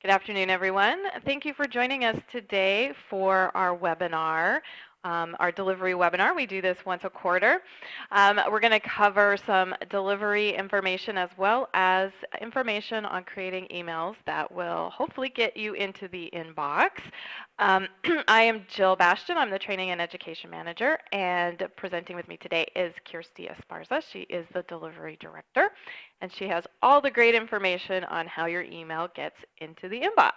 Good afternoon, everyone. Thank you for joining us today for our webinar, our delivery webinar. We do this once a quarter. We're going to cover some delivery information as well as information on creating emails that will hopefully get you into the inbox. I am Jill Bastion. I'm the Training and Education Manager, and presenting with me today is Kirsty Esparza. She is the Delivery Director, and she has all the great information on how your email gets into the inbox.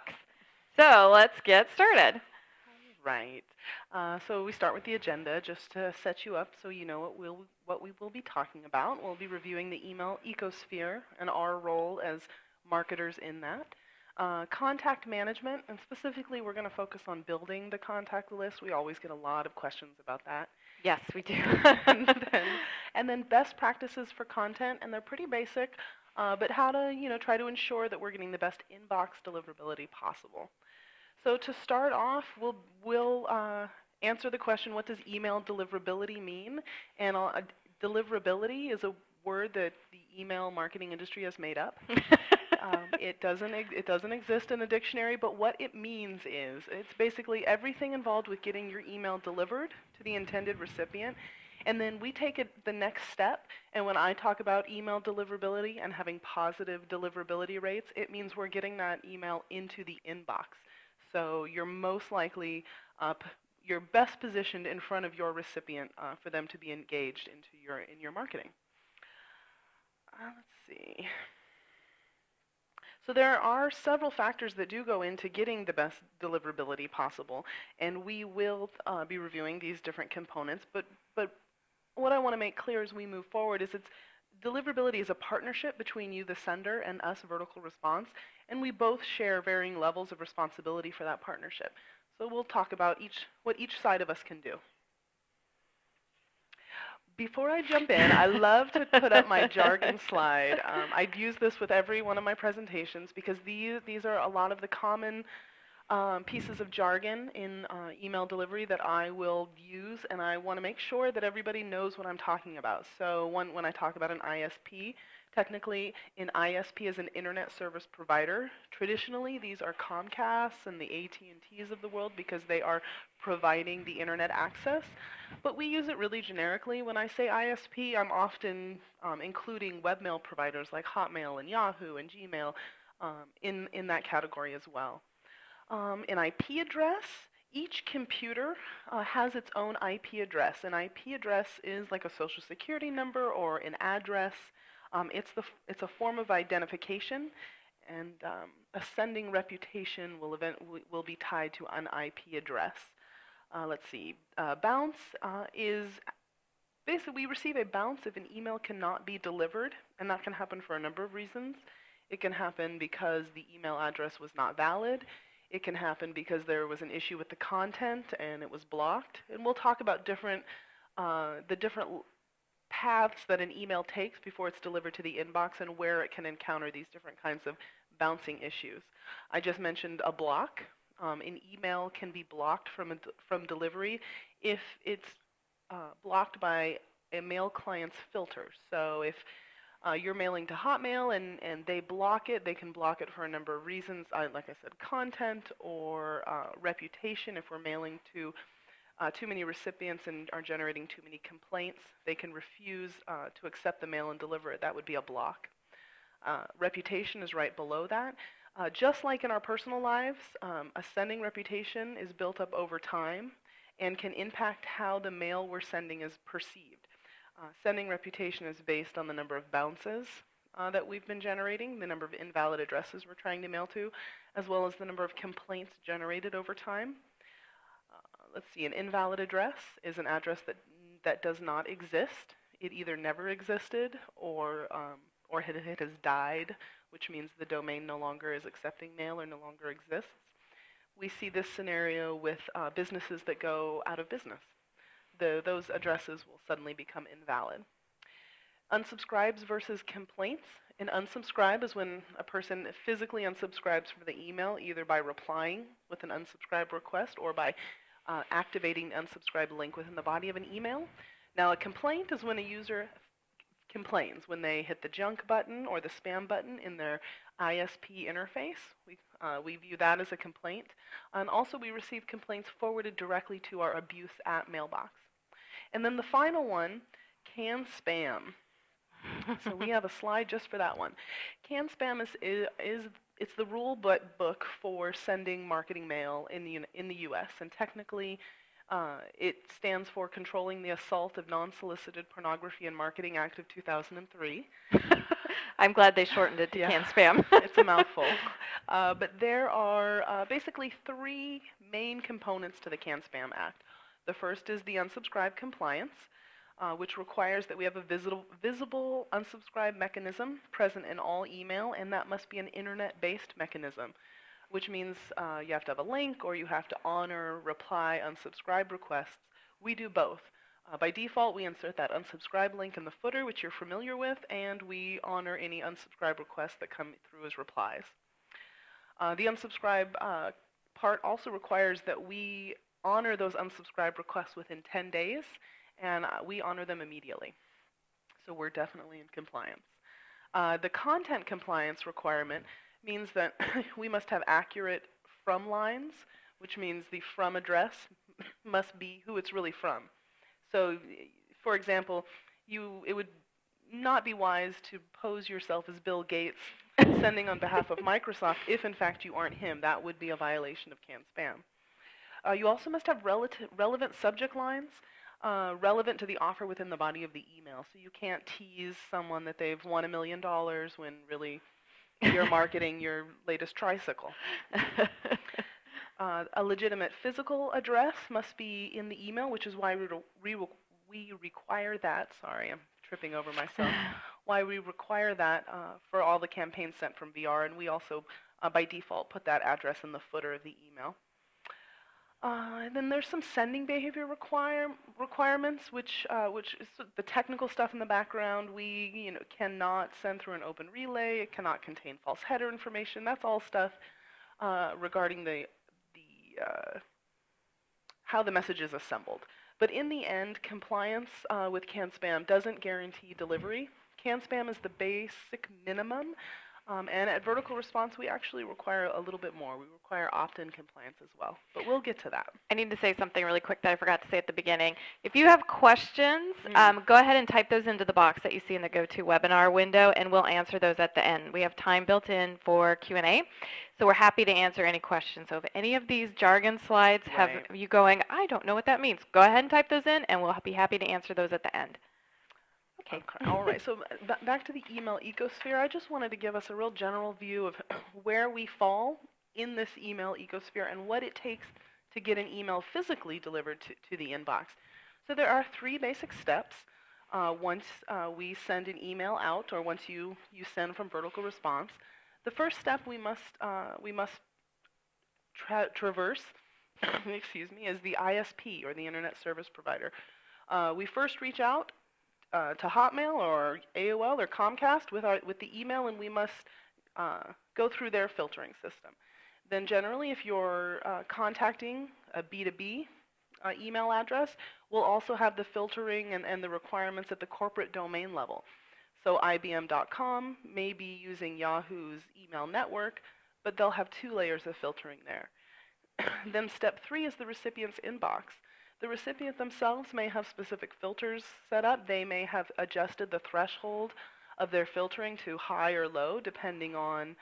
So let's get started. Right. So we start with the agenda just to set you up so you know what we will be talking about. We'll be reviewing the email ecosphere and our role as marketers in that. Contact management, and specifically we're going to focus on building the contact list. We always get a lot of questions about that. Yes, we do. and then best practices for content, and they're pretty basic, but how to try to ensure that we're getting the best inbox deliverability possible. So to start off, we'll answer the question, what does email deliverability mean? And deliverability is a word that the email marketing industry has made up. It doesn't exist in a dictionary, but what it means is it's basically everything involved with getting your email delivered to the intended recipient. And then we take it the next step, and when I talk about email deliverability and having positive deliverability rates, it means we're getting that email into the inbox. So you're most likely, you're best positioned in front of your recipient for them to be engaged in your marketing. Let's see. So there are several factors that do go into getting the best deliverability possible, and we will be reviewing these different components. But what I want to make clear as we move forward is deliverability is a partnership between you, the sender, and us, Vertical Response, and we both share varying levels of responsibility for that partnership. So we'll talk about what each side of us can do. Before I jump in, I love to put up my jargon slide. I'd use this with every one of my presentations because these are a lot of the common pieces of jargon in email delivery that I will use, and I want to make sure that everybody knows what I'm talking about. So when I talk about an ISP, technically an ISP is an internet service provider. Traditionally, these are Comcasts and the AT&Ts of the world because they are providing the internet access. But we use it really generically. When I say ISP, I'm often including webmail providers like Hotmail and Yahoo and Gmail in that category as well. An IP address, each computer has its own IP address. An IP address is like a social security number or an address. It's a form of identification, and a sending reputation will be tied to an IP address. Let's see. Bounce is basically we receive a bounce if an email cannot be delivered, and that can happen for a number of reasons. It can happen because the email address was not valid. It can happen because there was an issue with the content and it was blocked. And we'll talk about the different paths that an email takes before it's delivered to the inbox and where it can encounter these different kinds of bouncing issues. I just mentioned a block. An email can be blocked from delivery if it's blocked by a mail client's filter. So if you're mailing to Hotmail and they block it, they can block it for a number of reasons, like I said, content or reputation. If we're mailing to too many recipients and are generating too many complaints, they can refuse to accept the mail and deliver it. That would be a block. Reputation is right below that. Just like in our personal lives, a sending reputation is built up over time and can impact how the mail we're sending is perceived. Sending reputation is based on the number of bounces that we've been generating, the number of invalid addresses we're trying to mail to, as well as the number of complaints generated over time. Let's see, an invalid address is an address that does not exist. It either never existed or it has died, which means the domain no longer is accepting mail or no longer exists. We see this scenario with businesses that go out of business. Those addresses will suddenly become invalid. Unsubscribes versus complaints. An unsubscribe is when a person physically unsubscribes from the email, either by replying with an unsubscribe request or by activating the unsubscribe link within the body of an email. Now, a complaint is when a user complains when they hit the junk button or the spam button in their ISP interface. We view that as a complaint. And also we receive complaints forwarded directly to our abuse at mailbox. And then the final one, can spam. So we have a slide just for that one. Can spam is it's the rule book for sending marketing mail in the U.S. and technically it stands for Controlling the Assault of Non-Solicited Pornography and Marketing Act of 2003. I'm glad they shortened it to Yeah, can spam. it's a mouthful. But there are basically three main components to the Can Spam Act. The first is the unsubscribe compliance, which requires that we have a visible unsubscribe mechanism present in all email, and that must be an internet-based mechanism, which means you have to have a link or you have to honor reply unsubscribe requests. We do both. By default, we insert that unsubscribe link in the footer, which you're familiar with, and we honor any unsubscribe requests that come through as replies. The unsubscribe part also requires that we honor those unsubscribe requests within 10 days, and we honor them immediately. So we're definitely in compliance. The content compliance requirement means that we must have accurate from lines, which means the from address must be who it's really from. So, for example, it would not be wise to pose yourself as Bill Gates sending on behalf of Microsoft if, in fact, you aren't him. That would be a violation of can spam. You also must have relevant subject lines relevant to the offer within the body of the email. So you can't tease someone that they've won $1 million when really you're marketing your latest tricycle. A legitimate physical address must be in the email, which is why we require that. Sorry, I'm tripping over myself. Why we require that for all the campaigns sent from VR, and we also, by default, put that address in the footer of the email. And then there's some sending behavior requirements, which is the technical stuff in the background. We cannot send through an open relay. It cannot contain false header information. That's all stuff regarding how the message is assembled. But in the end, compliance with can spam doesn't guarantee delivery. Can spam is the basic minimum. And at Vertical Response, we actually require a little bit more. We require opt-in compliance as well. But we'll get to that. I need to say something really quick that I forgot to say at the beginning. If you have questions, go ahead and type those into the box that you see in the GoToWebinar window, and we'll answer those at the end. We have time built in for Q&A, so we're happy to answer any questions. So if any of these jargon slides have you going, I don't know what that means, go ahead and type those in, and we'll be happy to answer those at the end. Okay. All right. So back to the email ecosphere. I just wanted to give us a real general view of where we fall in this email ecosphere and what it takes to get an email physically delivered to the inbox. So there are three basic steps. Once we send an email out, or once you send from Vertical Response, the first step we must traverse, excuse me, is the ISP, or the Internet Service Provider. We first reach out to Hotmail or AOL or Comcast with the email, and we must go through their filtering system. Then generally, if you're contacting a B2B email address, we'll also have the filtering and the requirements at the corporate domain level. So IBM.com may be using Yahoo's email network, but they'll have 2 layers of filtering there. Then step 3 is the recipient's inbox. The recipient themselves may have specific filters set up. They may have adjusted the threshold of their filtering to high or low, depending on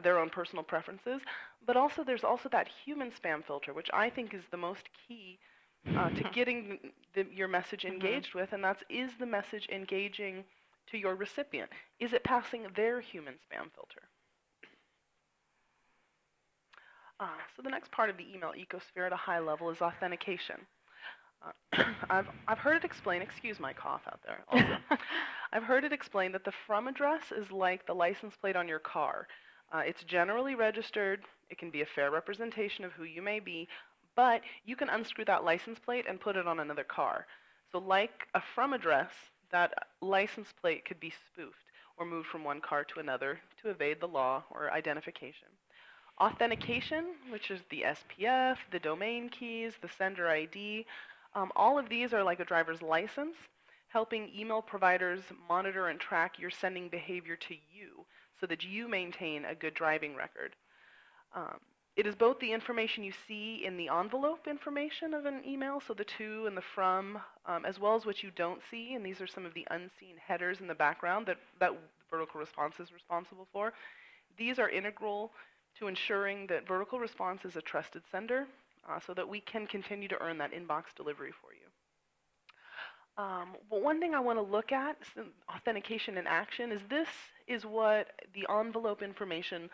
their own personal preferences. But also, there's also that human spam filter, which I think is the most key to getting your message engaged with, and that's, is the message engaging to your recipient? Is it passing their human spam filter? So the next part of the email ecosphere at a high level is authentication. I've heard it explained, excuse my cough out there also. I've heard it explained that the from address is like the license plate on your car. It's generally registered. It can be a fair representation of who you may be, but you can unscrew that license plate and put it on another car. So like a from address, that license plate could be spoofed or moved from one car to another to evade the law or identification. Authentication, which is the SPF, the domain keys, the sender ID, all of these are like a driver's license. helping email providers monitor and track your sending behavior to you so that you maintain a good driving record. Um, it is both the information you see in the envelope information of an email, so the to and the from, as well as what you don't see, and these are some of the unseen headers in the background that vertical response is responsible for. These are integral to ensuring that vertical response is a trusted sender so that we can continue to earn that inbox delivery for you. But one thing I want to look at, authentication in action, is this is what the envelope information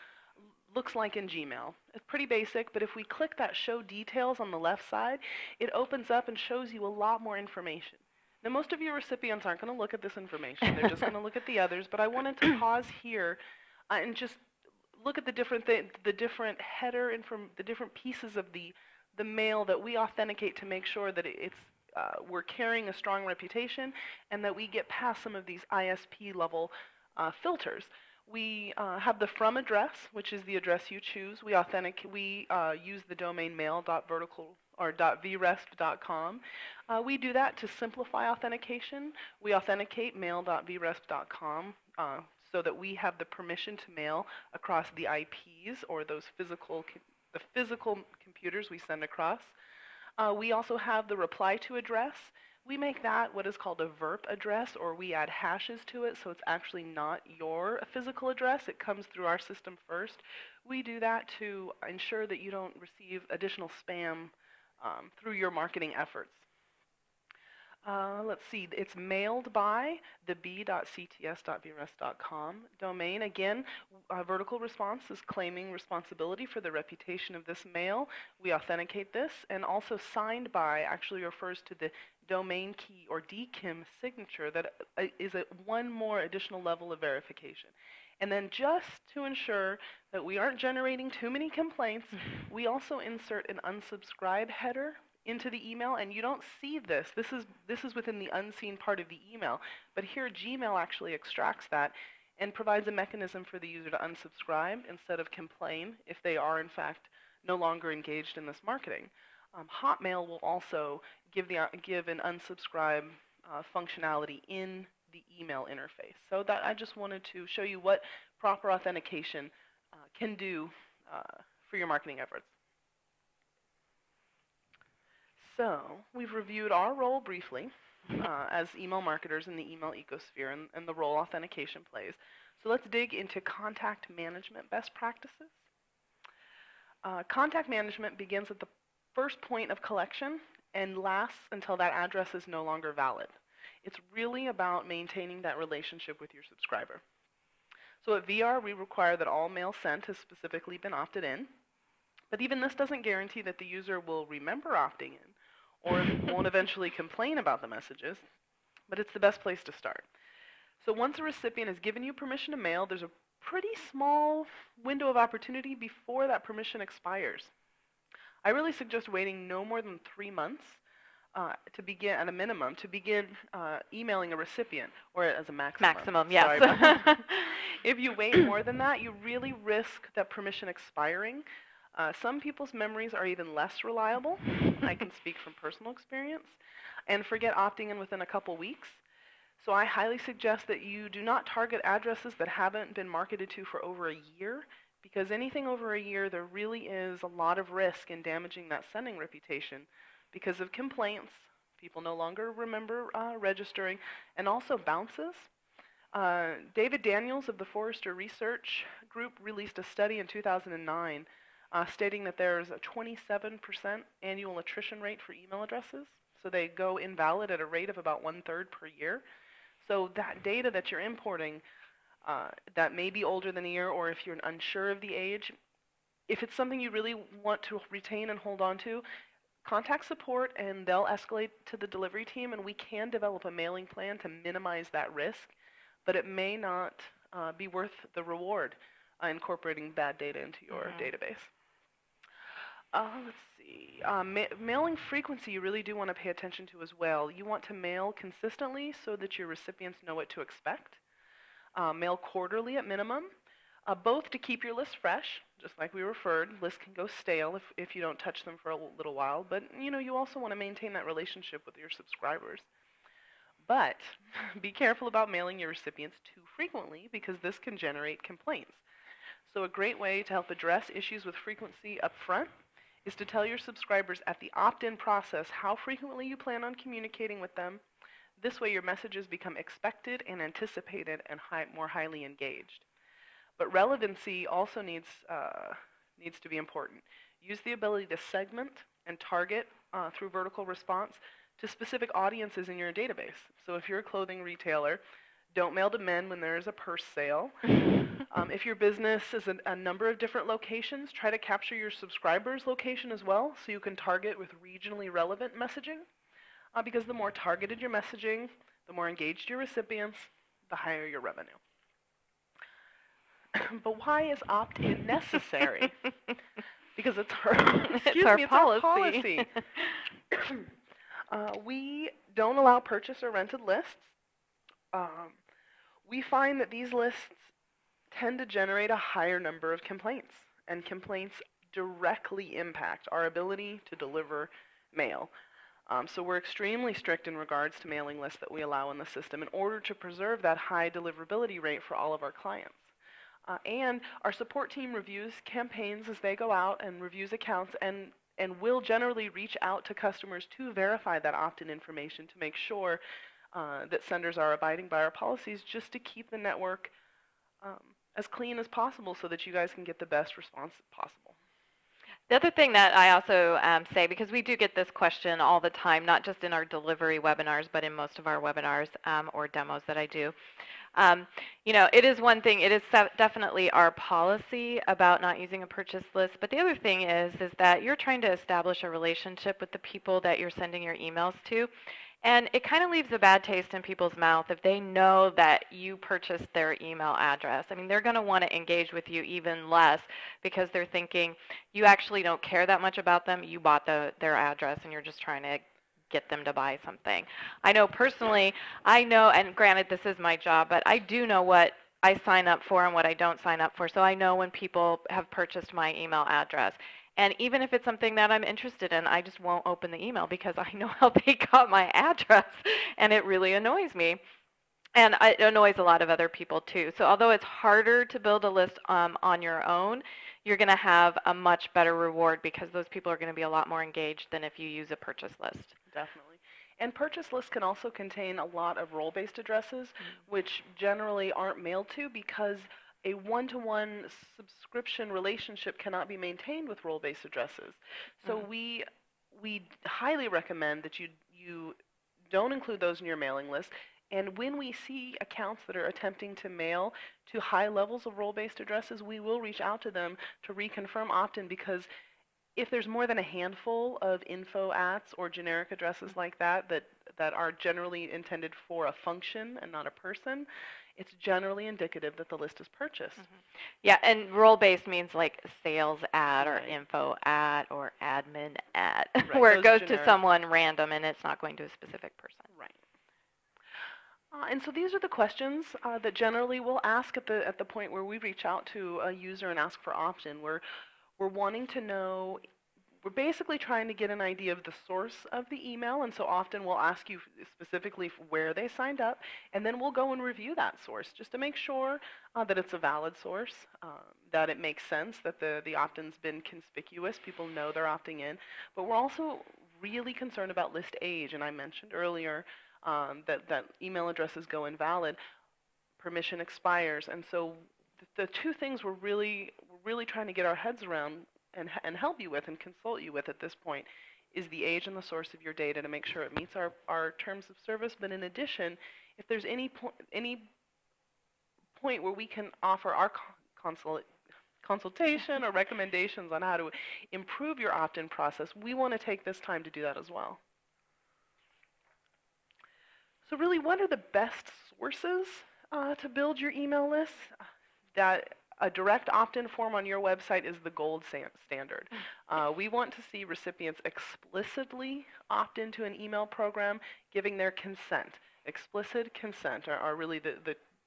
looks like in Gmail. It's pretty basic, but if we click that show details on the left side, it opens up and shows you a lot more information. Now, most of your recipients aren't going to look at this information. They're just going to look at the others, but I wanted to pause here and just look at the different header and from the different pieces of the mail that we authenticate to make sure that we're carrying a strong reputation and that we get past some of these ISP level filters. We have the from address, which is the address you choose. We use the domain mail.vertical or .vresp.com. We do that to simplify authentication. We authenticate mail.vresp.com so that we have the permission to mail across the IPs or the physical computers we send across. We also have the reply to address. We make that what is called a VERP address, or we add hashes to it, so it's actually not your physical address. It comes through our system first. We do that to ensure that you don't receive additional spam through your marketing efforts. Let's see, it's mailed by the b.cts.vres.com domain. Again, vertical response is claiming responsibility for the reputation of this mail. We authenticate this, and also signed by actually refers to the domain key or DKIM signature that is one more additional level of verification. And then just to ensure that we aren't generating too many complaints, we also insert an unsubscribe header into the email, and you don't see this. This is within the unseen part of the email, but here Gmail actually extracts that and provides a mechanism for the user to unsubscribe instead of complain if they are in fact no longer engaged in this marketing. Hotmail will also give an unsubscribe functionality in the email interface. So that I just wanted to show you what proper authentication can do for your marketing efforts. So we've reviewed our role briefly as email marketers in the email ecosphere and the role authentication plays. So let's dig into contact management best practices. Contact management begins at the first point of collection and lasts until that address is no longer valid. It's really about maintaining that relationship with your subscriber. So at VR, we require that all mail sent has specifically been opted in. But even this doesn't guarantee that the user will remember opting in or won't eventually complain about the messages, but it's the best place to start. So once a recipient has given you permission to mail, there's a pretty small window of opportunity before that permission expires. I really suggest waiting no more than 3 months to begin, at a minimum, to begin emailing a recipient, or as a maximum. Maximum, yes. Sorry about that. If you wait more than that, you really risk that permission expiring. Some people's memories are even less reliable. I can speak from personal experience, and forget opting in within a couple weeks. So I highly suggest that you do not target addresses that haven't been marketed to for over a year, because anything over a year, there really is a lot of risk in damaging that sending reputation because of complaints. People no longer remember registering, and also bounces. David Daniels of the Forrester Research Group released a study in 2009 stating that there's a 27% annual attrition rate for email addresses. So they go invalid at a rate of about 1/3 per year. So that data that you're importing that may be older than a year, or if you're unsure of the age, if it's something you really want to retain and hold on to, contact support and they'll escalate to the delivery team, and we can develop a mailing plan to minimize that risk, but it may not be worth the reward incorporating bad data into your database. Let's see. Mailing frequency you really do want to pay attention to as well. You want to mail consistently so that your recipients know what to expect. Mail quarterly at minimum, both to keep your list fresh, just like we referred. Lists can go stale if you don't touch them for a little while, but you also want to maintain that relationship with your subscribers. But be careful about mailing your recipients too frequently because this can generate complaints. So a great way to help address issues with frequency up front is to tell your subscribers at the opt-in process how frequently you plan on communicating with them. This way your messages become expected and anticipated and more highly engaged. But relevancy also needs to be important. Use the ability to segment and target through vertical response to specific audiences in your database. So if you're a clothing retailer, don't mail to men when there is a purse sale. If your business is a number of different locations, try to capture your subscribers' location as well so you can target with regionally relevant messaging. Because the more targeted your messaging, the more engaged your recipients, the higher your revenue. But why is opt-in necessary? Because it's our policy. We don't allow purchase or rented lists. We find that these lists tend to generate a higher number of complaints, and complaints directly impact our ability to deliver mail. So we're extremely strict in regards to mailing lists that we allow in the system in order to preserve that high deliverability rate for all of our clients. And our support team reviews campaigns as they go out and reviews accounts and will generally reach out to customers to verify that opt-in information to make sure that senders are abiding by our policies, just to keep the network as clean as possible so that you guys can get the best response possible. The other thing that I also say, because we do get this question all the time, not just in our delivery webinars, but in most of our webinars or demos that I do, it is one thing, it is definitely our policy about not using a purchase list, but the other thing is that you're trying to establish a relationship with the people that you're sending your emails to. And it kind of leaves a bad taste in people's mouth if they know that you purchased their email address. I mean, they're going to want to engage with you even less because they're thinking you actually don't care that much about them. You bought their address and you're just trying to get them to buy something. I know personally, and granted this is my job, but I do know what I sign up for and what I don't sign up for. So I know when people have purchased my email address. And even if it's something that I'm interested in, I just won't open the email because I know how they got my address, and it really annoys me. And it annoys a lot of other people too. So although it's harder to build a list on your own, you're going to have a much better reward because those people are going to be a lot more engaged than if you use a purchase list. Definitely. And purchase lists can also contain a lot of role-based addresses, which generally aren't mailed to because a one-to-one subscription relationship cannot be maintained with role-based addresses. So we highly recommend that you don't include those in your mailing list. And when we see accounts that are attempting to mail to high levels of role-based addresses, we will reach out to them to reconfirm opt-in, because if there's more than a handful of info-ats or generic addresses like that are generally intended for a function and not a person, it's generally indicative that the list is purchased. Yeah, and role-based means like sales ad or info ad or admin ad, where it goes to someone random and it's not going to a specific person. Right. And so these are the questions that generally we'll ask at the point where we reach out to a user and ask for opt-in. We're wanting to know, we're basically trying to get an idea of the source of the email, and so often we'll ask you specifically where they signed up, and then we'll go and review that source just to make sure that it's a valid source, that it makes sense, that the opt-in's been conspicuous, people know they're opting in. But we're also really concerned about list age, and I mentioned earlier that email addresses go invalid, permission expires, and so the two things we're really trying to get our heads around and help you with and consult you with at this point is the age and the source of your data to make sure it meets our terms of service. But in addition, if there's any point where we can offer our consultation or recommendations on how to improve your opt-in process, we want to take this time to do that as well. So really, what are the best sources to build your email list? That a direct opt-in form on your website is the gold standard. We want to see recipients explicitly opt into an email program, giving their consent. Explicit consent are really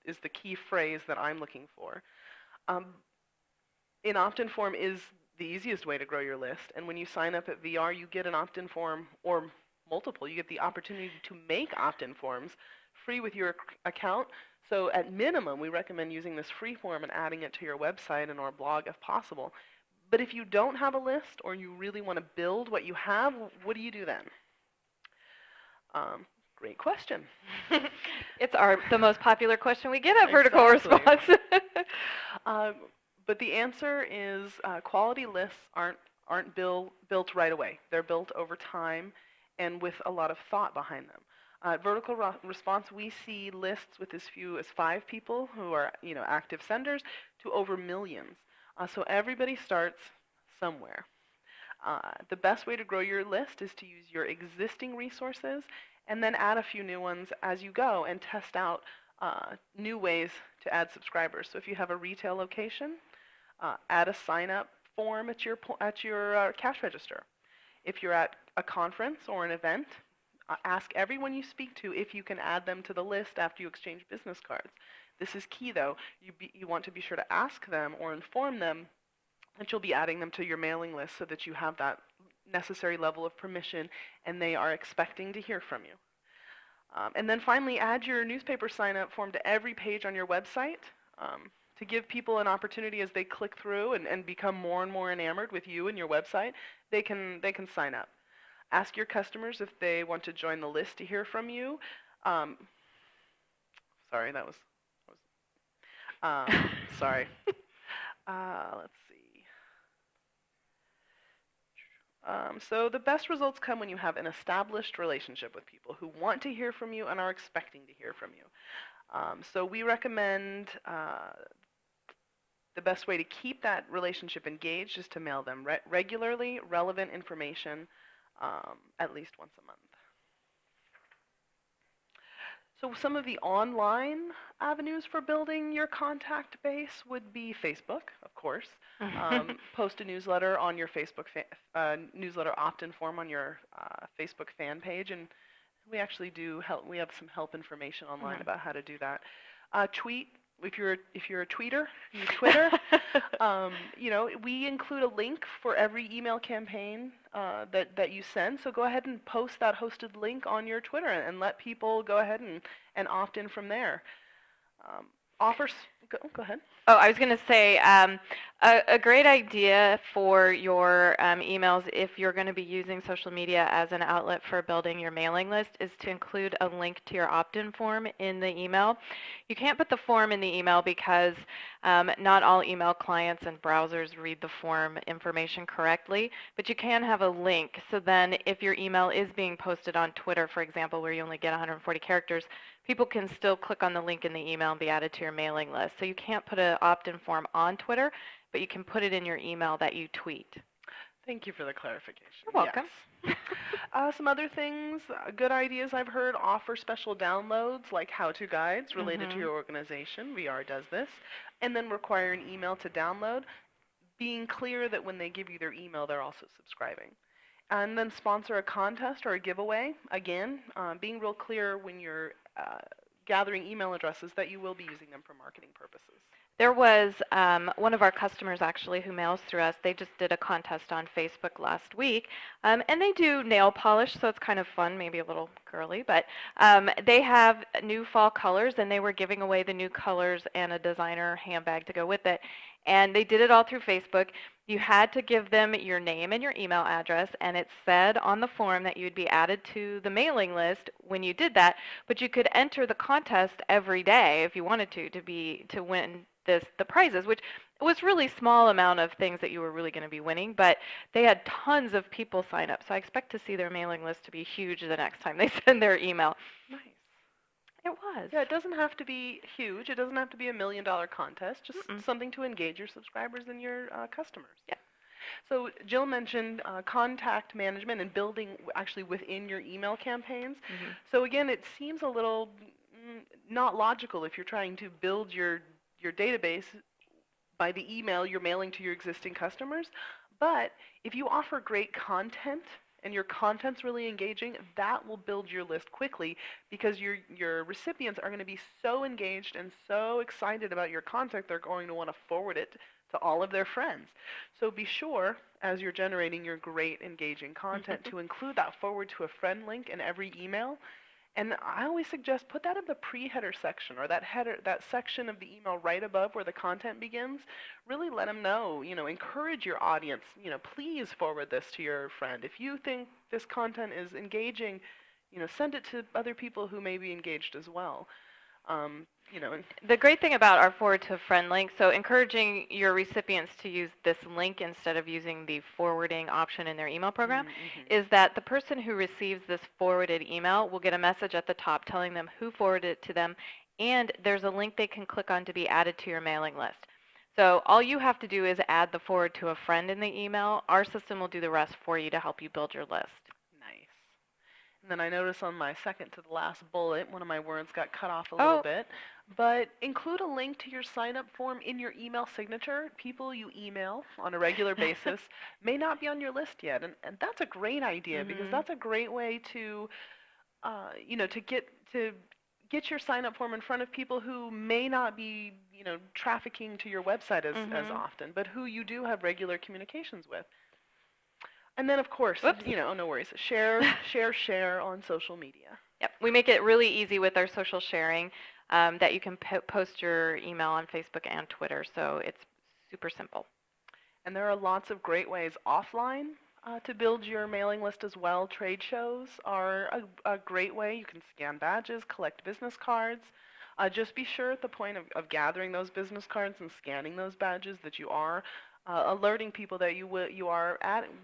is the key phrase that I'm looking for. An opt-in form is the easiest way to grow your list, and when you sign up at VR, you get an opt-in form or multiple. You get the opportunity to make opt-in forms free with your account. So at minimum, we recommend using this free form and adding it to your website and or blog if possible. But if you don't have a list or you really want to build what you have, what do you do then? Great question. It's the most popular question we get at Vertical Exactly. Response. Um, but the answer is quality lists aren't built right away. They're built over time and with a lot of thought behind them. At Vertical Response, we see lists with as few as 5 people who are active senders to over millions. So everybody starts somewhere. The best way to grow your list is to use your existing resources and then add a few new ones as you go and test out new ways to add subscribers. So if you have a retail location, add a sign-up form at your cash register. If you're at a conference or an event, ask everyone you speak to if you can add them to the list after you exchange business cards. This is key, though. You want to be sure to ask them or inform them that you'll be adding them to your mailing list so that you have that necessary level of permission and they are expecting to hear from you. And then finally, add your newspaper sign-up form to every page on your website to give people an opportunity as they click through and become more and more enamored with you and your website. They can sign up. Ask your customers if they want to join the list to hear from you. Sorry, that was sorry. Let's see. So the best results come when you have an established relationship with people who want to hear from you and are expecting to hear from you. So we recommend the best way to keep that relationship engaged is to mail them regularly relevant information at least once a month. So some of the online avenues for building your contact base would be Facebook, of course. Post a newsletter on your Facebook newsletter opt-in form on your Facebook fan page, and we actually do help. We have some help information online about how to do that. Tweet. If you're a tweeter, use Twitter. We include a link for every email campaign that you send. So go ahead and post that hosted link on your Twitter and let people go ahead and opt in from there. Offers. Go ahead. Oh, I was going to say a great idea for your emails if you're going to be using social media as an outlet for building your mailing list is to include a link to your opt-in form in the email. You can't put the form in the email because not all email clients and browsers read the form information correctly, but you can have a link. So then if your email is being posted on Twitter, for example, where you only get 140 characters, people can still click on the link in the email and be added to your mailing list. So you can't put an opt-in form on Twitter, but you can put it in your email that you tweet. Thank you for the clarification. You're welcome. Yes. Some other things, good ideas I've heard, offer special downloads like how-to guides related to your organization. VR does this. And then require an email to download, being clear that when they give you their email, they're also subscribing. And then sponsor a contest or a giveaway. Again, being real clear when you're gathering email addresses that you will be using them for marketing purposes. There was one of our customers actually who mails through us. They just did a contest on Facebook last week, and they do nail polish, so it's kind of fun, maybe a little girly, but they have new fall colors, and they were giving away the new colors and a designer handbag to go with it, and they did it all through Facebook. You had to give them your name and your email address, and it said on the form that you'd be added to the mailing list when you did that, but you could enter the contest every day if you wanted to win the prizes, which was really small amount of things that you were really going to be winning, but they had tons of people sign up. So I expect to see their mailing list to be huge the next time they send their email. Nice. It was. Yeah, it doesn't have to be huge. It doesn't have to be $1 million contest. Just something to engage your subscribers and your customers. Yeah. So Jill mentioned contact management and building actually within your email campaigns. So again, it seems a little not logical if you're trying to build your database by the email you're mailing to your existing customers. But if you offer great content and your content's really engaging, that will build your list quickly because your recipients are going to be so engaged and so excited about your content, they're going to want to forward it to all of their friends. So be sure, as you're generating your great engaging content, to include that forward to a friend link in every email. And I always suggest put that in the pre-header section or that header, that section of the email right above where the content begins. Really let them know, encourage your audience, please forward this to your friend. If you think this content is engaging, send it to other people who may be engaged as well. Um, you know, and, The great thing about our forward to a friend link, so encouraging your recipients to use this link instead of using the forwarding option in their email program, mm-hmm. is that the person who receives this forwarded email will get a message at the top telling them who forwarded it to them, and there's a link they can click on to be added to your mailing list. So all you have to do is add the forward to a friend in the email. Our system will do the rest for you to help you build your list. Nice. And then I notice on my second to the last bullet, one of my words got cut off a little Oh, bit. But include a link to your sign up form in your email signature. People you email on a regular basis may not be on your list yet. And that's a great idea because mhm. that's a great way to, to get your sign up form in front of people who may not be, trafficking to your website as Mhm. often, but who you do have regular communications with. And then, of course, Whoops. no worries. Share on social media. Yep, we make it really easy with our social sharing that you can post your email on Facebook and Twitter, so it's super simple. And there are lots of great ways offline to build your mailing list as well. Trade shows are a great way. You can scan badges, collect business cards. Just be sure at the point of gathering those business cards and scanning those badges that you are alerting people that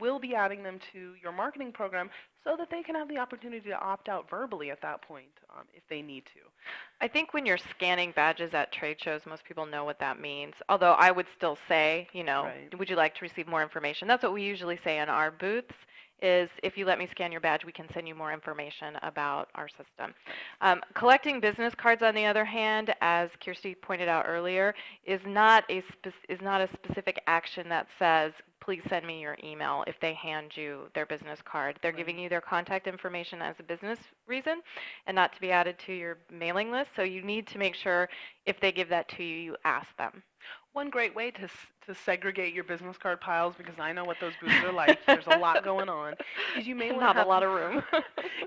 will be adding them to your marketing program so that they can have the opportunity to opt out verbally at that point if they need to. I think when you're scanning badges at trade shows, most people know what that means. Although I would still say, Right. would you like to receive more information? That's what we usually say in our booths is if you let me scan your badge, we can send you more information about our system. Nice. Collecting business cards, on the other hand, as Kirsty pointed out earlier, is not a specific action that says, please send me your email if they hand you their business card. They're Right. giving you their contact information as a business reason and not to be added to your mailing list. So you need to make sure if they give that to you, you ask them. One great way to segregate your business card piles, because I know what those booths are like. There's a lot going on. Is you may want to Not a have lot of room.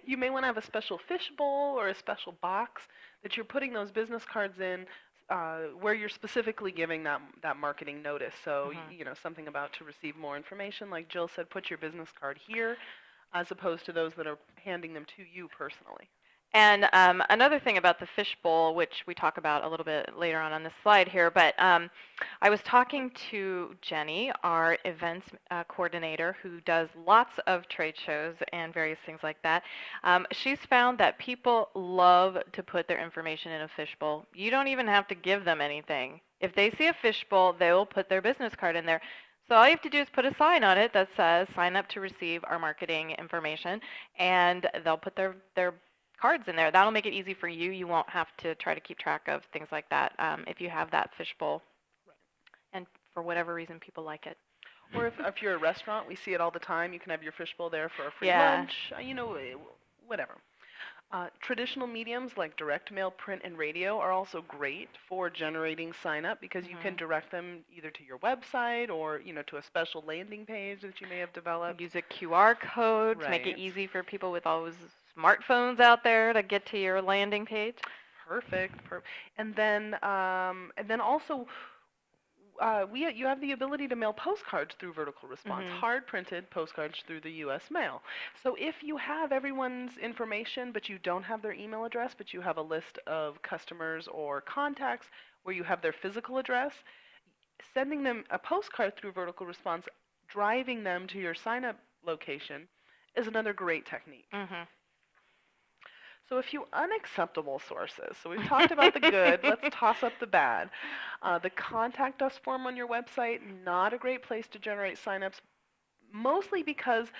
you may want to have a special fishbowl or a special box that you're putting those business cards in, where you're specifically giving that marketing notice. So Mhm. something about to receive more information, like Jill said, put your business card here, as opposed to those that are handing them to you personally. And another thing about the fishbowl, which we talk about a little bit later on this slide here, but I was talking to Jenny, our events coordinator, who does lots of trade shows and various things like that. She's found that people love to put their information in a fishbowl. You don't even have to give them anything. If they see a fishbowl, they will put their business card in there. So all you have to do is put a sign on it that says, sign up to receive our marketing information, and they'll put their cards in there. That'll make it easy for you. You won't have to try to keep track of things like that if you have that fishbowl. And for whatever reason, people like it. Or if you're a restaurant, we see it all the time. You can have your fishbowl there for a free Yeah. lunch, whatever. Traditional mediums like direct mail, print, and radio are also great for generating sign up because you can Mhm. direct them either to your website or to a special landing page that you may have developed. Use a QR code to make it Right. easy for people with all those smartphones out there to get to your landing page. Perfect. And then also you have the ability to mail postcards through vertical response, Mhm. hard printed postcards through the U.S. mail. So if you have everyone's information, but you don't have their email address, but you have a list of customers or contacts where you have their physical address, sending them a postcard through vertical response, driving them to your sign up location is another great technique. Mhm. So a few unacceptable sources. So we've talked about the good. Let's toss up the bad. The contact us form on your website, not a great place to generate signups, mostly because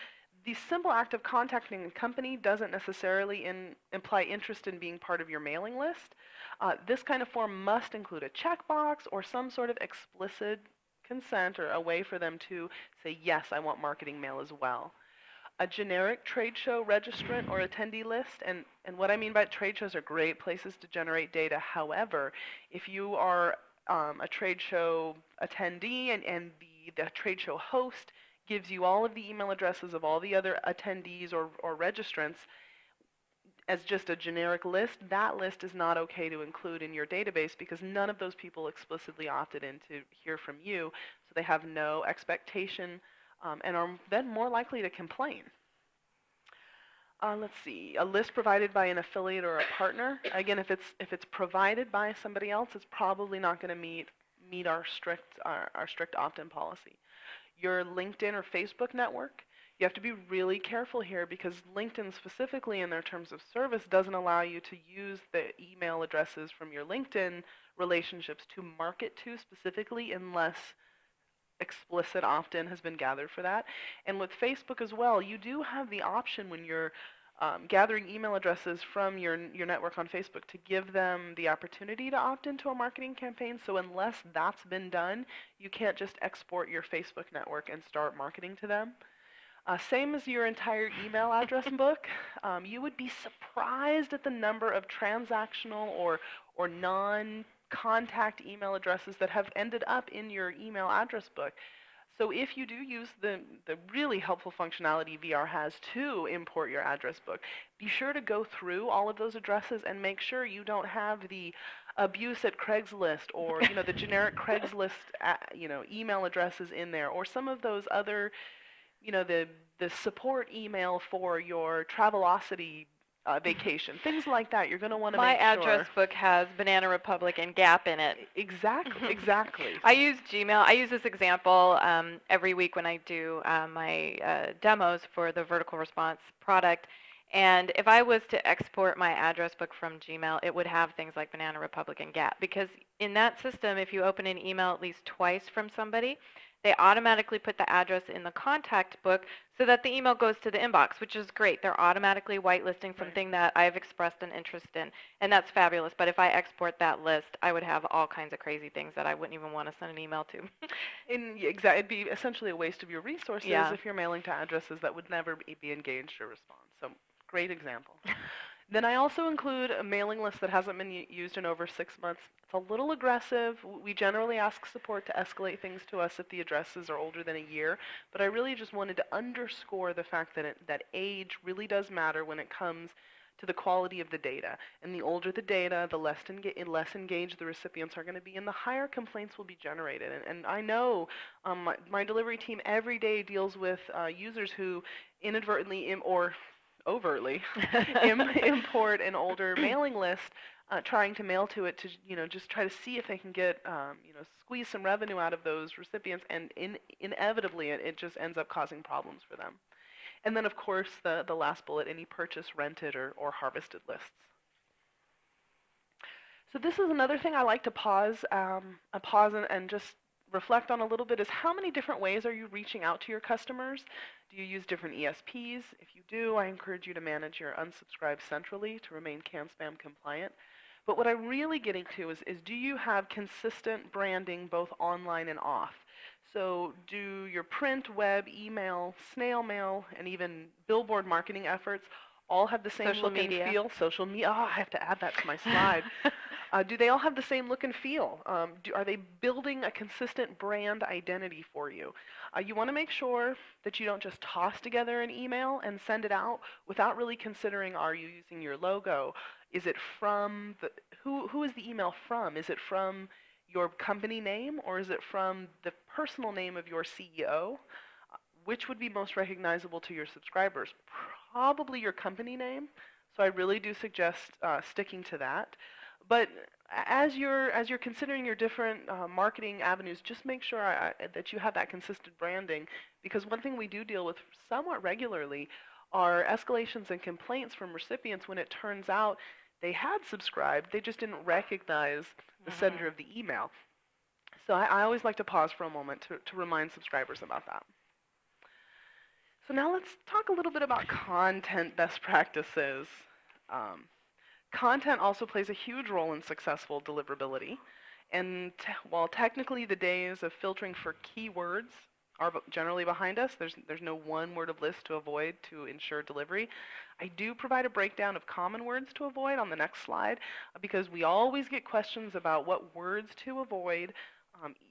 the simple act of contacting a company doesn't necessarily imply interest in being part of your mailing list. This kind of form must include a checkbox or some sort of explicit consent or a way for them to say, yes, I want marketing mail as well. A generic trade show registrant or attendee list. And what I mean by trade shows are great places to generate data. However, if you are a trade show attendee and the trade show host gives you all of the email addresses of all the other attendees or registrants, as just a generic list, that list is not okay to include in your database because none of those people explicitly opted in to hear from you, so they have no expectation and are then more likely to complain. Let's see, a list provided by an affiliate or a partner. Again, if it's provided by somebody else, it's probably not going to meet our strict opt-in policy. Your LinkedIn or Facebook network, you have to be really careful here because LinkedIn specifically in their terms of service doesn't allow you to use the email addresses from your LinkedIn relationships to market to specifically unless explicit opt-in has been gathered for that. And with Facebook as well, you do have the option when you're gathering email addresses from your network on Facebook to give them the opportunity to opt into a marketing campaign. So unless that's been done, you can't just export your Facebook network and start marketing to them. Same as your entire email address book, you would be surprised at the number of transactional or non-contact email addresses that have ended up in your email address book. So if you do use the really helpful functionality VR has to import your address book, be sure to go through all of those addresses and make sure you don't have the abuse at Craigslist or the generic Craigslist email addresses in there or some of those other the support email for your Travelocity vacation, things like that. You're going to want to My make address sure. book has Banana Republic and Gap in it. Exactly, exactly. I use Gmail. I use this example every week when I do my demos for the vertical response product. And if I was to export my address book from Gmail, it would have things like Banana Republic and Gap. Because in that system, if you open an email at least twice from somebody, they automatically put the address in the contact book so that the email goes to the inbox, which is great. They're automatically whitelisting something that I've expressed an interest in, and that's fabulous. But if I export that list, I would have all kinds of crazy things that I wouldn't even want to send an email to. It'd be essentially a waste of your resources Yeah. if you're mailing to addresses that would never be engaged or respond. So, great example. Then I also include a mailing list that hasn't been used in over 6 months. It's a little aggressive. We generally ask support to escalate things to us if the addresses are older than a year, but I really just wanted to underscore the fact that age really does matter when it comes to the quality of the data. And the older the data, the less engaged the recipients are going to be, and the higher complaints will be generated. And I know my delivery team every day deals with users who inadvertently or overtly import an older mailing list, trying to mail to it to just try to see if they can get squeeze some revenue out of those recipients, and inevitably it just ends up causing problems for them. And then of course the last bullet, any purchase, rented, or harvested lists. So this is another thing I like to pause and just reflect on a little bit is how many different ways are you reaching out to your customers? Do you use different ESPs? If you do, I encourage you to manage your unsubscribes centrally to remain CAN-SPAM compliant. But what I'm really getting to is do you have consistent branding both online and off? So do your print, web, email, snail mail, and even billboard marketing efforts all have the same Social look and media. feel? Social media. Oh, I have to add that to my slide. Do they all have the same look and feel? Are they building a consistent brand identity for you? You want to make sure that you don't just toss together an email and send it out without really considering, are you using your logo? Is it from who is the email from? Is it from your company name or is it from the personal name of your CEO? Which would be most recognizable to your subscribers? Probably your company name. So I really do suggest sticking to that. But as you're considering your different marketing avenues, just make sure that you have that consistent branding, because one thing we do deal with somewhat regularly are escalations and complaints from recipients when it turns out they had subscribed, they just didn't recognize the sender of the email. So I always like to pause for a moment to remind subscribers about that. So now let's talk a little bit about content best practices. Um, Content also plays a huge role in successful deliverability. And while technically the days of filtering for keywords are generally behind us, there's no one word of list to avoid to ensure delivery. I do provide a breakdown of common words to avoid on the next slide because we always get questions about what words to avoid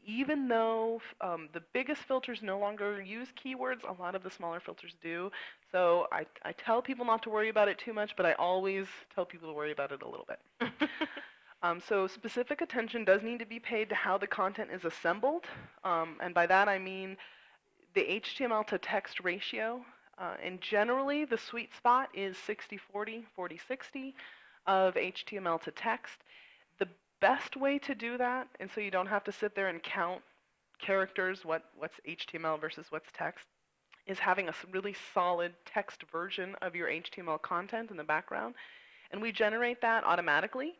Even though the biggest filters no longer use keywords, a lot of the smaller filters do. So I tell people not to worry about it too much, but I always tell people to worry about it a little bit. So specific attention does need to be paid to how the content is assembled. And by that I mean the HTML to text ratio. And generally, the sweet spot is 60-40, 40-60 of HTML to text. The best way to do that, and so you don't have to sit there and count characters, what's HTML versus what's text, is having a really solid text version of your HTML content in the background. And we generate that automatically.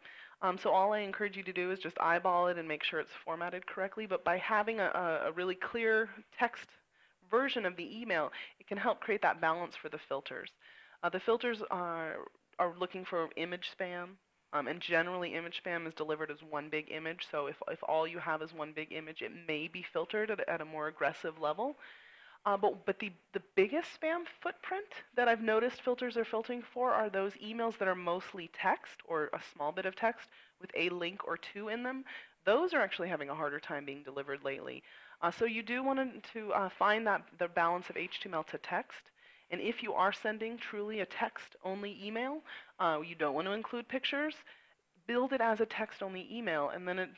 So all I encourage you to do is just eyeball it and make sure it's formatted correctly. But by having a really clear text version of the email, it can help create that balance for the filters. The filters are looking for image spam, and generally image spam is delivered as one big image. So if all you have is one big image, it may be filtered at a more aggressive level. But the biggest spam footprint that I've noticed filters are filtering for are those emails that are mostly text or a small bit of text with a link or two in them. Those are actually having a harder time being delivered lately. So you do want to find that the balance of HTML to text. And if you are sending truly a text-only email, you don't want to include pictures. Build it as a text-only email, and then it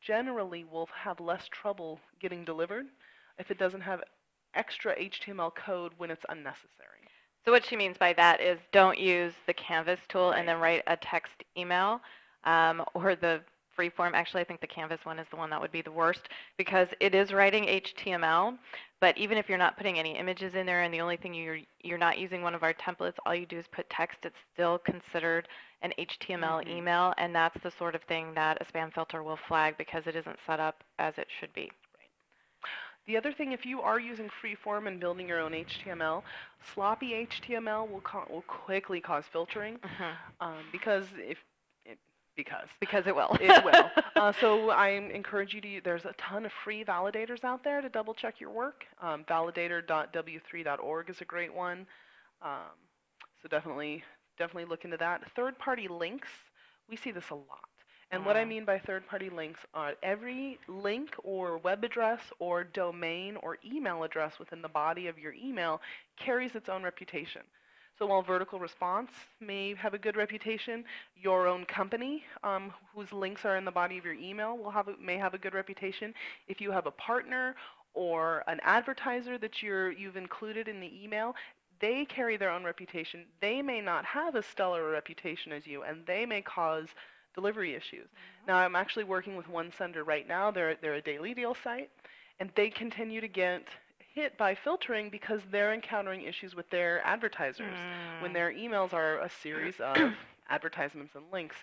generally will have less trouble getting delivered if it doesn't have extra HTML code when it's unnecessary. So what she means by that is don't use the Canvas tool and Right. then write a text email, or the freeform. Actually, I think the Canvas one is the one that would be the worst because it is writing HTML. But even if you're not putting any images in there and the only thing you're not using one of our templates, all you do is put text, it's still considered an HTML email, and that's the sort of thing that a spam filter will flag because it isn't set up as it should be. The other thing, if you are using freeform and building your own HTML, sloppy HTML will quickly cause filtering, because Because it will. it will. So I encourage you to. There's a ton of free validators out there to double check your work. Validator.w3.org is a great one. Um, so definitely look into that. Third-party links, we see this a lot. And what I mean by third-party links are every link or web address or domain or email address within the body of your email carries its own reputation. So while vertical response may have a good reputation, your own company, whose links are in the body of your email, may have a good reputation. If you have a partner or an advertiser that you've included in the email, they carry their own reputation. They may not have as stellar a reputation as you, and they may cause delivery issues. Now, I'm actually working with one sender right now. They're a daily deal site, and they continue to get hit by filtering because they're encountering issues with their advertisers when their emails are a series of advertisements and links.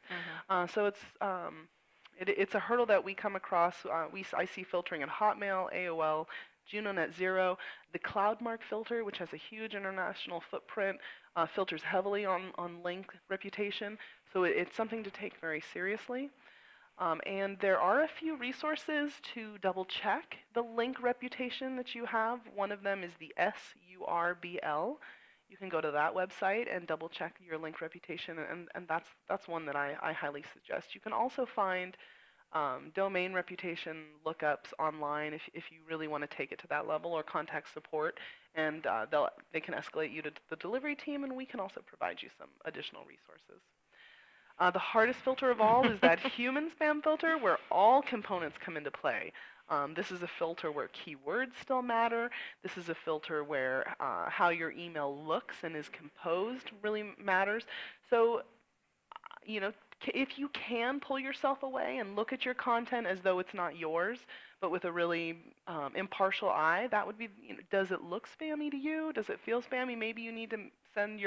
So it's a hurdle that we come across. I see filtering in Hotmail, AOL, Juno Net Zero. The CloudMark filter, which has a huge international footprint, filters heavily on link reputation. So it's something to take very seriously. And there are a few resources to double check the link reputation that you have. One of them is the SURBL. You can go to that website and double check your link reputation, and that's one that I highly suggest. You can also find domain reputation lookups online if you really want to take it to that level, or contact support, and they can escalate you to the delivery team, and we can also provide you some additional resources. The hardest filter of all is that human spam filter where all components come into play. This is a filter where keywords still matter. This is a filter where how your email looks and is composed really matters. So, if you can pull yourself away and look at your content as though it's not yours, but with a really impartial eye, that would be, does it look spammy to you? Does it feel spammy? Maybe you need to send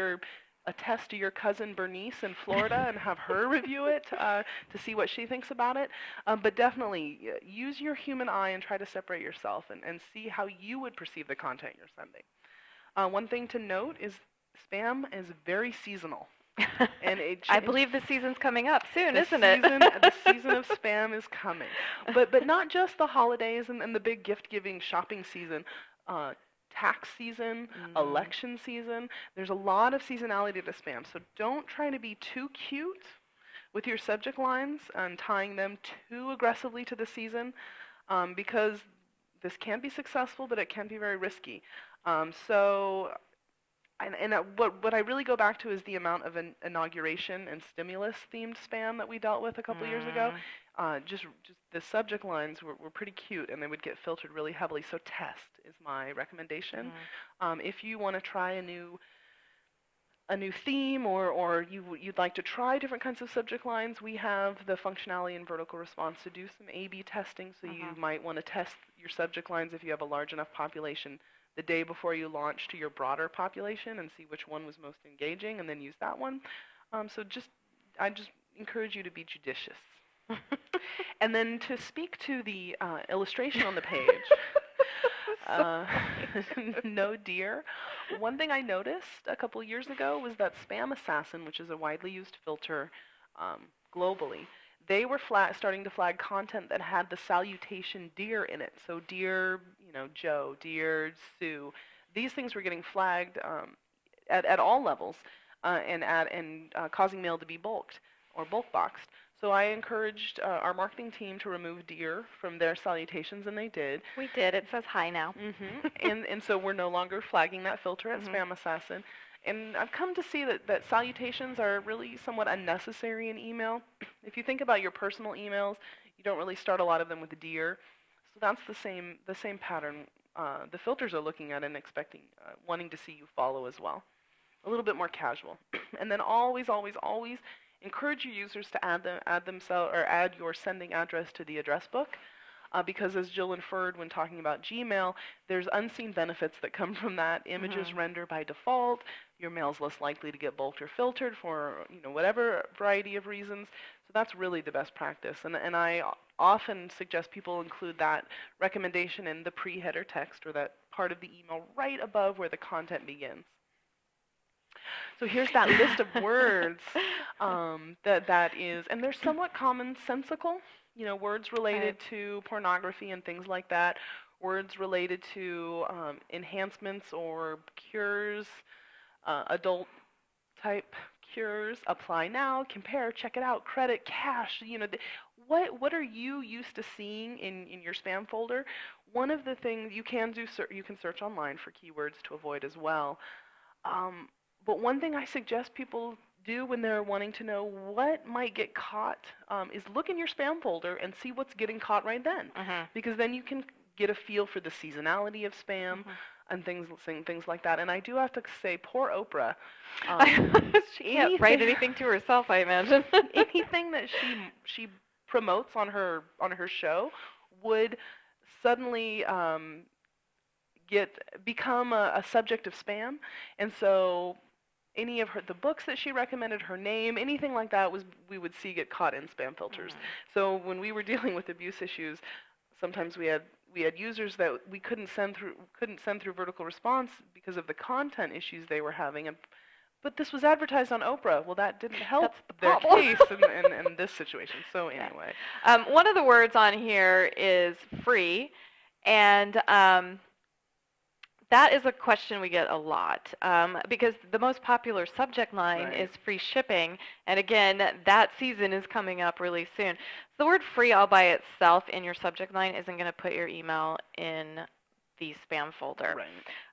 a test to your cousin Bernice in Florida and have her review it to see what she thinks about it. But definitely use your human eye and try to separate yourself and see how you would perceive the content you're sending. One thing to note is spam is very seasonal. And I believe the season's coming up soon, isn't it? it? The season of spam is coming. But not just the holidays and the big gift-giving shopping season. Tax season, election season. There's a lot of seasonality to spam. So don't try to be too cute with your subject lines and tying them too aggressively to the season, because this can be successful, but it can be very risky. So what I really go back to is the amount of inauguration and stimulus themed spam that we dealt with a couple years ago. Mm, Just the subject lines were pretty cute, and they would get filtered really heavily. So test is my recommendation. mhm. If you want to try a new theme, or you'd like to try different kinds of subject lines, we have the functionality in vertical response to do some A/B testing. So you Mhm. might want to test your subject lines if you have a large enough population the day before you launch to your broader population and see which one was most engaging, and then use that one. So I just encourage you to be judicious. And then to speak to the illustration on the page, So uh, funny. no deer. One thing I noticed a couple years ago was that Spam Assassin, which is a widely used filter um, globally, they were starting to flag content that had the salutation deer in it. So dear, Joe, dear Sue. These things were getting flagged at all levels, and causing mail to be bulked or bulk boxed. So I encouraged our marketing team to remove deer from their salutations, and they did. We did. It says hi now. And so we're no longer flagging that filter at Mhm. Spam Assassin. And I've come to see that salutations are really somewhat unnecessary in email. If you think about your personal emails, you don't really start a lot of them with dear. So that's the same pattern the filters are looking at and expecting, wanting to see you follow as well. A little bit more casual. And then always, always, always encourage your users to add themselves or add your sending address to the address book, because as Jill inferred when talking about Gmail, there's unseen benefits that come from that. Images Mhm. render by default. Your mail's less likely to get bulked or filtered for whatever variety of reasons. So that's really the best practice. And I often suggest people include that recommendation in the pre-header text, or that part of the email right above where the content begins. So here's that list of words that is, and they're somewhat commonsensical. Words Right. related to pornography and things like that. Words related to enhancements or cures, adult type cures. Apply now, compare, check it out, credit, cash. What are you used to seeing in your spam folder? One of the things you can do, you can search online for keywords to avoid as well. Um, but one thing I suggest people do when they're wanting to know what might get caught, is look in your spam folder and see what's getting caught right then, Mhm. because then you can get a feel for the seasonality of spam Mhm. and things like that. And I do have to say, poor Oprah. Um, She can't write anything anything to herself, I imagine. anything that she promotes on her show would suddenly get become a subject of spam. And so any of the books that she recommended, her name, anything like that, we would see get caught in spam filters. Mhm. So when we were dealing with abuse issues, sometimes we had users that we couldn't send through vertical response because of the content issues they were having. But this was advertised on Oprah. Well, that didn't help That's the their problem. case in this situation. So Yeah. anyway. One of the words on here is free, and that is a question we get a lot, because the most popular subject line is Right. free shipping, and again, that season is coming up really soon. So the word free all by itself in your subject line isn't going to put your email in the spam folder. Right.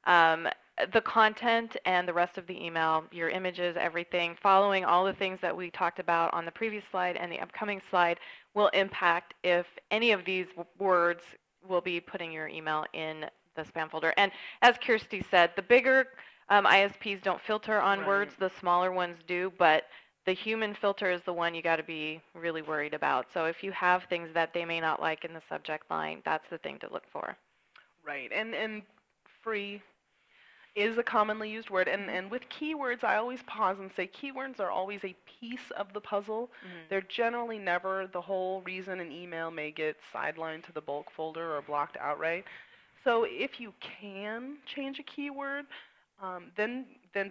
Um, the content and the rest of the email, your images, everything, following all the things that we talked about on the previous slide and the upcoming slide, will impact if any of these words will be putting your email in the spam folder. And as Kirsty said, the bigger ISPs don't filter on words, Right. the smaller ones do, but the human filter is the one you got to be really worried about. So if you have things that they may not like in the subject line, that's the thing to look for. Right. And free is a commonly used word. And, Mhm. and with keywords, I always pause and say keywords are always a piece of the puzzle. Mhm. They're generally never the whole reason an email may get sidelined to the bulk folder or blocked outright. So if you can change a keyword, then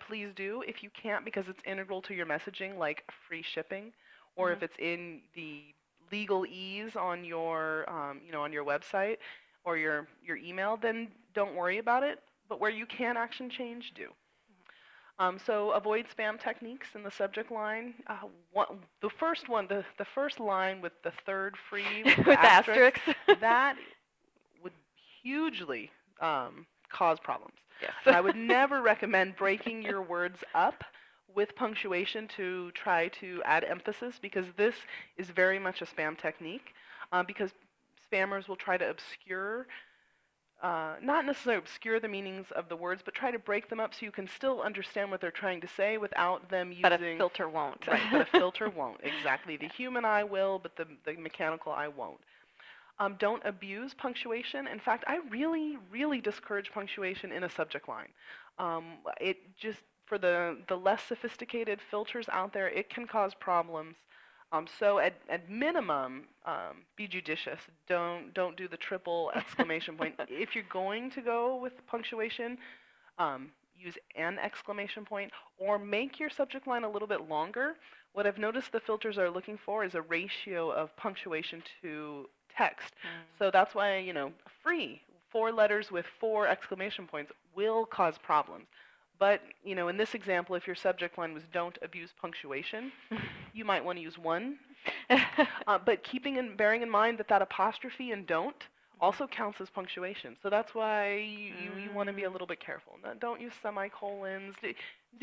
please do. If you can't because it's integral to your messaging, like free shipping, or if Mhm. it's in the legalese on your website or your email, then don't worry about it. But where you can action change, do. So avoid spam techniques in the subject line. The first one, the first line with the third free with the With the asterisk, asterisks. that would hugely cause problems. And Yes. I would never recommend breaking your words up with punctuation to try to add emphasis because this is very much a spam technique because spammers will try to obscure not necessarily obscure the meanings of the words, but try to break them up so you can still understand what they're trying to say without them But a using. filter won't. Right, but a filter won't. Exactly. The human eye will, but the mechanical eye won't. Don't abuse punctuation. In fact, I really, really discourage punctuation in a subject line. It just, for the less sophisticated filters out there, it can cause problems. So at minimum, be judicious. Don't do the triple exclamation point. If you're going to go with punctuation, use an exclamation point or make your subject line a little bit longer. What I've noticed the filters are looking for is a ratio of punctuation to text. So that's why, free, 4 letters with 4 exclamation points will cause problems. But, in this example, if your subject line was don't abuse punctuation, you might want to use one. But bearing in mind that apostrophe and don't also counts as punctuation. So that's why you want to be a little bit careful. Don't use semicolons.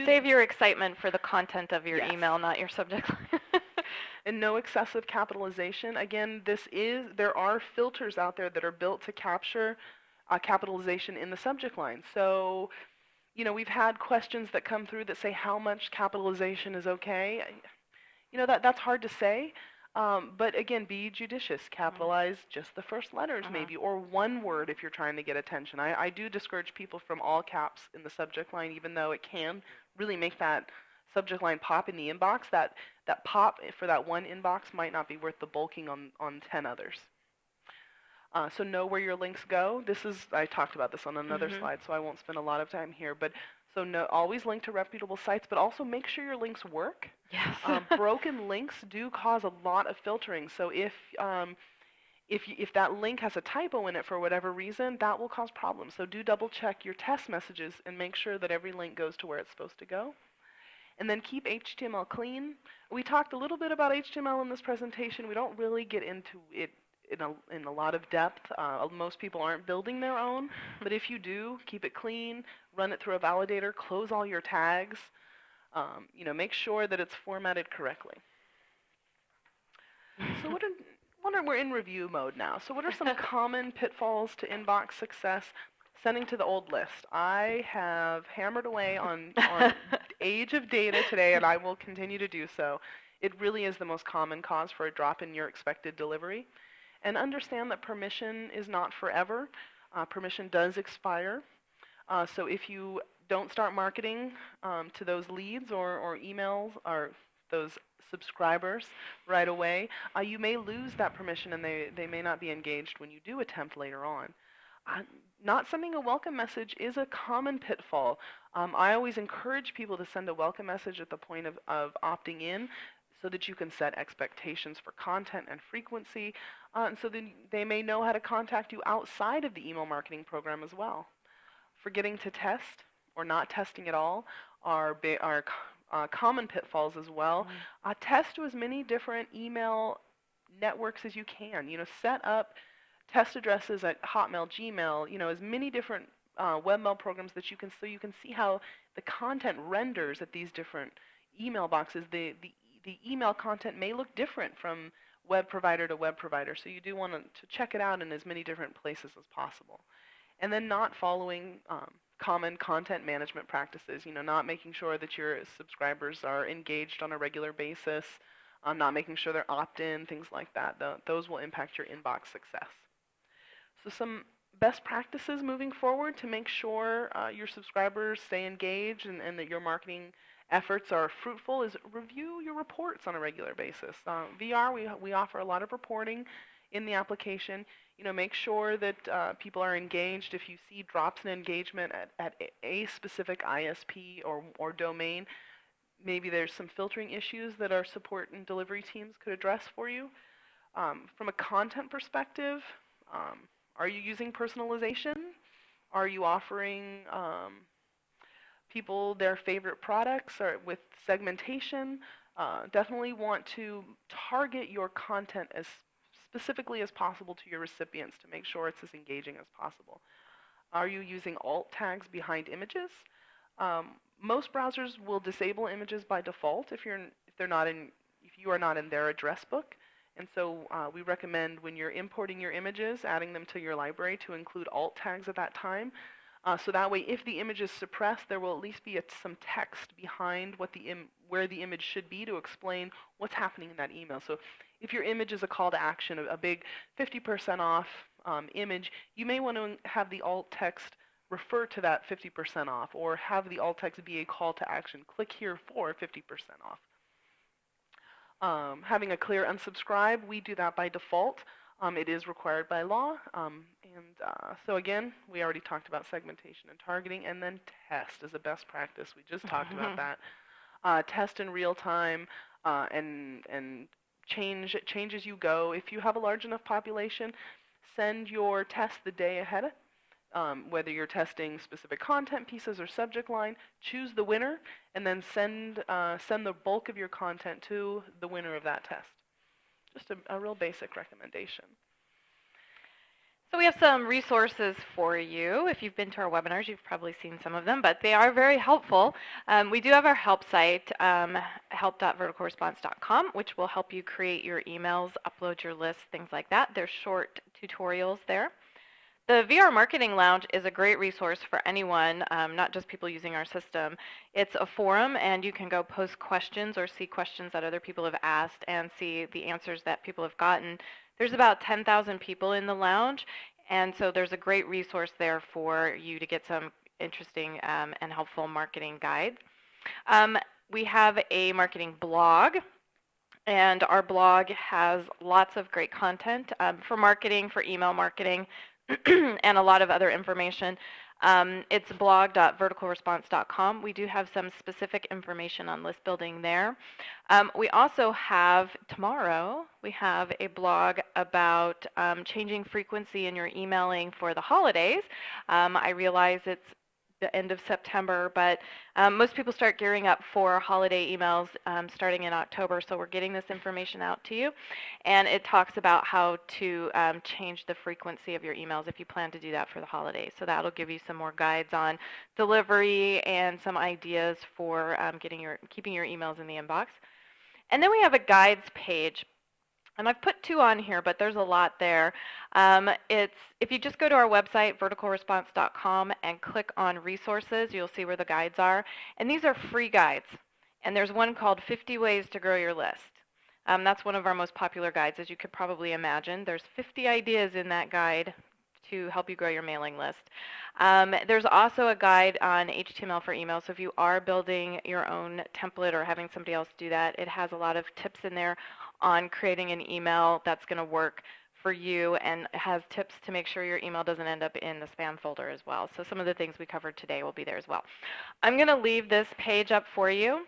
Save your excitement for the content of your Yes. email, not your subject line. And no excessive capitalization. Again, there are filters out there that are built to capture capitalization in the subject line. So, we've had questions that come through that say how much capitalization is okay. That's hard to say. But again, be judicious. Capitalize just the first letters, maybe, or one word if you're trying to get attention. I do discourage people from all caps in the subject line, even though it can really make that subject line pop in the inbox. That pop for that one inbox might not be worth the bulking on 10 others. So know where your links go. I talked about this on another slide, so I won't spend a lot of time here. But so always link to reputable sites, but also make sure your links work. Yes. Broken links do cause a lot of filtering. So if that link has a typo in it for whatever reason, that will cause problems. So do double check your test messages and make sure that every link goes to where it's supposed to go. And then keep HTML clean. We talked a little bit about HTML in this presentation. We don't really get into it in a lot of depth. Most people aren't building their own, but if you do, keep it clean, run it through a validator, close all your tags, make sure that it's formatted correctly. So we're in review mode now. So what are some common pitfalls to inbox success? Sending to the old list. I have hammered away on age of data today, and I will continue to do so. It really is the most common cause for a drop in your expected delivery. And understand that permission is not forever. Permission does expire. So if you don't start marketing to those leads or emails or those subscribers right away, you may lose that permission and they may not be engaged when you do attempt later on. Not sending a welcome message is a common pitfall. I always encourage people to send a welcome message at the point of opting in so that you can set expectations for content and frequency, and so then they may know how to contact you outside of the email marketing program as well. Forgetting to test or not testing at all are common pitfalls as well. Test to as many different email networks as you can. Set up test addresses at Hotmail, Gmail, as many different webmail programs that you can, so you can see how the content renders at these different email boxes. The email content may look different from web provider to web provider, so you do want to check it out in as many different places as possible. And then not following common content management practices, not making sure that your subscribers are engaged on a regular basis, not making sure they're opt-in, things like that. Those will impact your inbox success. So some best practices moving forward to make sure your subscribers stay engaged and that your marketing efforts are fruitful is review your reports on a regular basis. VR, we offer a lot of reporting in the application. Make sure that people are engaged. If you see drops in engagement at a specific ISP or domain, maybe there's some filtering issues that our support and delivery teams could address for you. From a content perspective, are you using personalization? Are you offering people their favorite products or with segmentation. Definitely want to target your content as specifically as possible to your recipients to make sure it's as engaging as possible. Are you using alt tags behind images? Most browsers will disable images by default if you are not in their address book. And so we recommend when you're importing your images, adding them to your library to include alt tags at that time. So that way, if the image is suppressed, there will at least be some text behind where the image should be to explain what's happening in that email. So if your image is a call to action, a big 50% off image, you may want to have the alt text refer to that 50% off, or have the alt text be a call to action. Click here for 50% off. Having a clear unsubscribe, we do that by default. It is required by law. So again, we already talked about segmentation and targeting, and then test is a best practice. We just talked about that. Test in real time and change as you go. If you have a large enough population, send your test the day ahead. Whether you're testing specific content pieces or subject line, choose the winner, and then send the bulk of your content to the winner of that test. Just a real basic recommendation. So we have some resources for you. If you've been to our webinars, you've probably seen some of them, but they are very helpful. We do have our help site, help.verticalresponse.com, which will help you create your emails, upload your lists, things like that. There's short tutorials there. The VR Marketing Lounge is a great resource for anyone, not just people using our system. It's a forum, and you can go post questions or see questions that other people have asked and see the answers that people have gotten. There's about 10,000 people in the lounge, and so there's a great resource there for you to get some interesting and helpful marketing guides. We have a marketing blog, and our blog has lots of great content for marketing, for email marketing, and a lot of other information. It's blog.verticalresponse.com. We do have some specific information on list building there. We also have, tomorrow, we have a blog about changing frequency in your emailing for the holidays. I realize it's the end of September, but most people start gearing up for holiday emails starting in October, so we're getting this information out to you. And it talks about how to change the frequency of your emails if you plan to do that for the holidays. So that'll give you some more guides on delivery and some ideas for keeping your emails in the inbox. And then we have a guides page. And I've put two on here, but there's a lot there. If you just go to our website, verticalresponse.com, and click on resources, you'll see where the guides are. And these are free guides. And there's one called 50 Ways to Grow Your List. That's one of our most popular guides, as you could probably imagine. There's 50 ideas in that guide to help you grow your mailing list. There's also a guide on HTML for email. So if you are building your own template or having somebody else do that, it has a lot of tips in there on creating an email that's going to work for you, and it has tips to make sure your email doesn't end up in the spam folder as well. So some of the things we covered today will be there as well. I'm going to leave this page up for you.